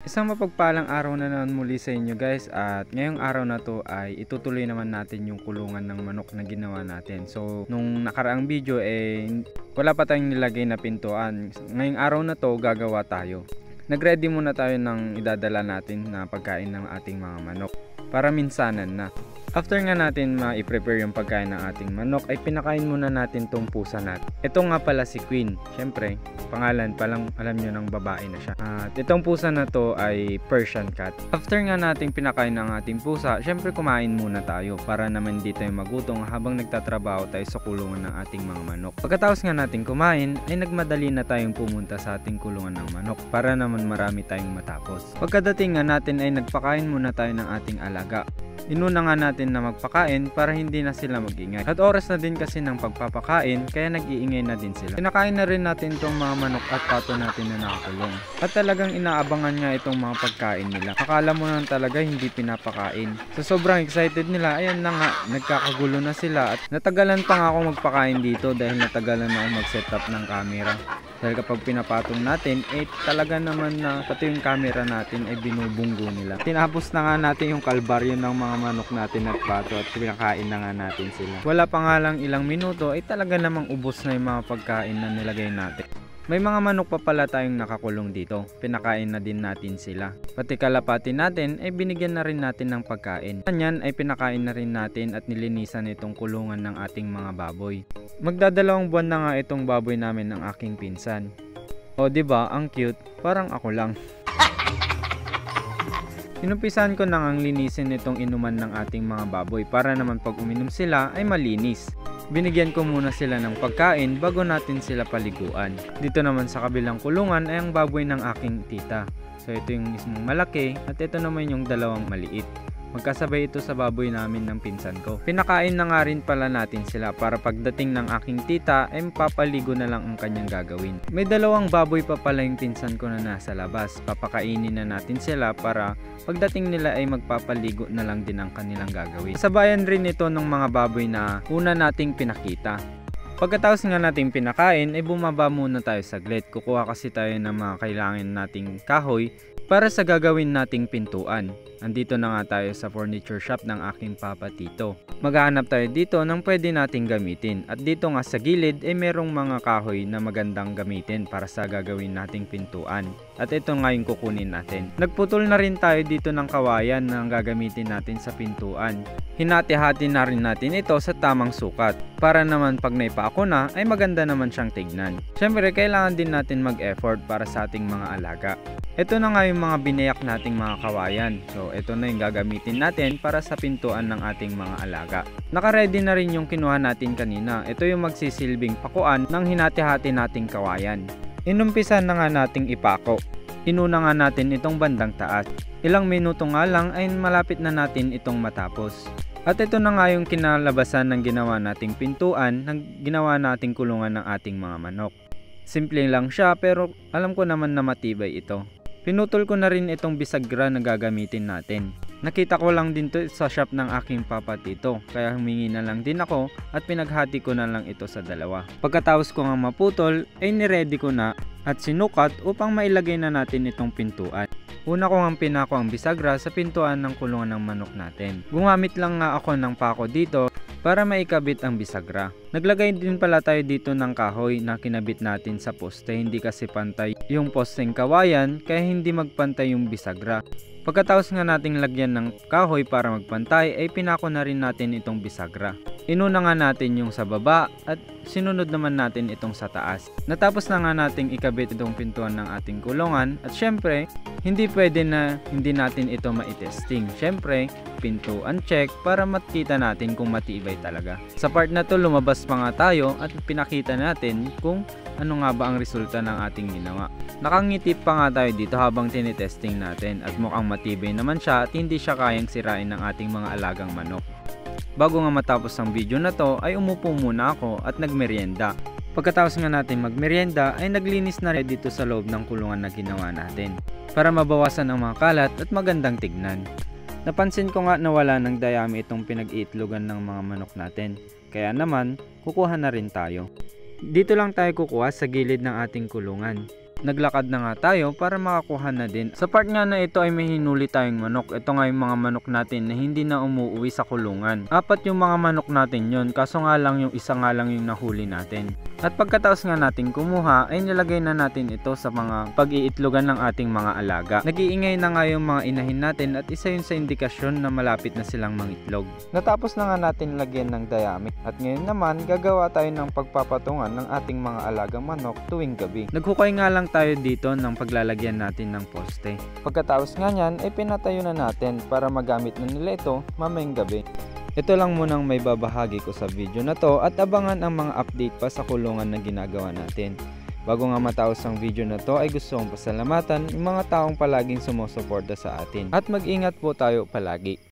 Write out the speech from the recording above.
Isang mapagpalang araw na naman muli sa inyo guys, at ngayong araw na to ay itutuloy naman natin yung kulungan ng manok na ginawa natin. So nung nakaraang video wala pa tayong nilagay na pintuan. Ngayong araw na to gagawa tayo. Nagready muna tayo ng idadala natin na pagkain ng ating mga manok para minsanan na. After nga natin ma-prepare yung pagkain ng ating manok, ay pinakain muna natin tong pusa natin. Ito nga pala si Queen. Syempre, pangalan pa lang alam nyo ng babae na siya. At itong pusa na to ay Persian cat. After nga natin pinakain ng ating pusa, syempre kumain muna tayo para naman di tayo magutong habang nagtatrabaho tayo sa kulungan ng ating mga manok. Pagkatapos nga natin kumain, ay nagmadali na tayong pumunta sa ating kulungan ng manok para naman marami tayong matapos. Pagkadating nga natin ay nagpakain muna tayo ng ating alaga. Inuna nga natin na magpakain para hindi na sila mag-ingay. At oras na din kasi ng pagpapakain, kaya nag-iingay na din sila. Pinakain na rin natin itong mga manok at pato natin na nakakulong. At talagang inaabangan nga itong mga pagkain nila. Akala mo na talaga hindi pinapakain. So sobrang excited nila, ayan na nga, nagkakagulo na sila. At natagalan pa nga ako magpakain dito dahil natagalan na ako mag-set up ng camera. Dahil kapag pinapatong natin, talaga naman na pati yung camera natin ay binubunggo nila. Tinapos na nga natin yung kalbaryo ng mga manok natin at pato at pinakain na nga natin sila. Wala pa nga lang ilang minuto ay talaga namang ubos na yung mga pagkain na nilagay natin. May mga manok pa pala tayong nakakulong dito. Pinakain na din natin sila. Pati kalapati natin ay binigyan na rin natin ng pagkain. Kanyan ay pinakain na rin natin at nilinisan itong kulungan ng ating mga baboy. Magdadalawang buwan na nga itong baboy namin ng aking pinsan. O diba, ang cute, parang ako lang. Inumpisan ko na ngang linisin itong inuman ng ating mga baboy para naman pag uminom sila ay malinis. Binigyan ko muna sila ng pagkain bago natin sila paliguan. Dito naman sa kabilang kulungan ay ang baboy ng aking tita. So ito yung mismong malaki at ito naman yung dalawang maliit. Magkasabay ito sa baboy namin ng pinsan ko. Pinakain na nga rin pala natin sila para pagdating ng aking tita ay papaligo na lang ang kanyang gagawin. May dalawang baboy pa pala yung pinsan ko na nasa labas. Papakainin na natin sila para pagdating nila ay magpapaligo na lang din ang kanilang gagawin. Sabayan rin ito ng mga baboy na una nating pinakita. Pagkatapos nga nating pinakain ay bumaba muna tayo saglit. Kukuha kasi tayo ng mga kailangan nating kahoy para sa gagawin nating pintuan. Andito na nga tayo sa furniture shop ng aking papa Tito. Maghahanap tayo dito ng pwede nating gamitin. At dito nga sa gilid ay merong mga kahoy na magandang gamitin para sa gagawin nating pintuan. At ito nga yung kukunin natin. Nagputol na rin tayo dito ng kawayan na gagamitin natin sa pintuan. Hinati-hati na rin natin ito sa tamang sukat para naman pag naipako na ay maganda naman siyang tignan. Syempre kailangan din natin mag-effort para sa ating mga alaga. Ito na nga yung mga binayak nating mga kawayan. So ito na yung gagamitin natin para sa pintuan ng ating mga alaga. Naka-ready na rin yung kinuha natin kanina. Ito yung magsisilbing pakuan ng hinati-hati nating kawayan. Inumpisan na nga nating ipako. Inuna nga natin itong bandang taas. Ilang minuto nga lang ay malapit na natin itong matapos. At ito na nga yung kinalabasan ng ginawa nating pintuan, ng ginawa nating kulungan ng ating mga manok. Simple lang siya pero alam ko naman na matibay ito. Pinutol ko na rin itong bisagra na gagamitin natin. Nakita ko lang din to sa shop ng aking papa Tito, kaya humingi na lang din ako at pinaghati ko na lang ito sa dalawa. Pagkatapos ko nga maputol ay niready ko na at sinukat upang mailagay na natin itong pintuan. Una ko nga pinako ang bisagra sa pintuan ng kulungan ng manok natin. Gumamit lang nga ako ng pako dito para maikabit ang bisagra. Naglagay din pala tayo dito ng kahoy na kinabit natin sa poste, hindi kasi pantay yung posteng kawayan kaya hindi magpantay yung bisagra. Pagkatapos nga nating lagyan ng kahoy para magpantay ay pinako na rin natin itong bisagra. Inuna nga natin yung sa baba at sinunod naman natin itong sa taas. Natapos na nga nating ikabit itong pintuan ng ating kulungan at syempre hindi pwede na hindi natin ito maitesting. Syempre pintuan check para makita natin kung matibay talaga. Sa part na to lumabas pa nga tayo at pinakita natin kung ano nga ba ang resulta ng ating ginawa. Nakangiti pa nga tayo dito habang tinitesting natin at mukhang matibay naman siya at hindi siya kayang sirain ng ating mga alagang manok. Bago nga matapos ang video na to ay umupo muna ako at nagmerienda. Pagkatapos nga natin magmerienda ay naglinis na rin dito sa loob ng kulungan na ginawa natin para mabawasan ang mga kalat at magandang tignan. Napansin ko nga na wala ng dayami itong pinag-iitlogan ng mga manok natin, kaya naman kukuha na rin tayo. Dito lang tayo kukuha sa gilid ng ating kulungan. Naglakad na nga tayo para makakuha na din. Sa part nga na ito ay may hinuli tayong manok. Ito nga yung mga manok natin na hindi na umuwi sa kulungan. 4 yung mga manok natin yon, kaso nga lang yung isa nga lang yung nahuli natin. At pagkatapos nga natin kumuha ay nilagay na natin ito sa mga pag-iitlogan ng ating mga alaga. Nag-iingay na nga yung mga inahin natin at isa yun sa indikasyon na malapit na silang mangitlog. Natapos na nga natin lagyan ng dayami at ngayon naman gagawa tayo ng pagpapatungan ng ating mga alagang manok tuwing gabi. Naghukay nga lang tayo dito ng paglalagyan natin ng poste. Pagkatapos nga nyan ay pinatayo na natin para magamit na nila ito mamayang gabi. Ito lang munang may babahagi ko sa video na to at abangan ang mga update pa sa kulungan na ginagawa natin. Bago nga matapos ang video na to ay gusto kong pasalamatan yung mga taong palaging sumusuporta sa atin. At mag-ingat po tayo palagi.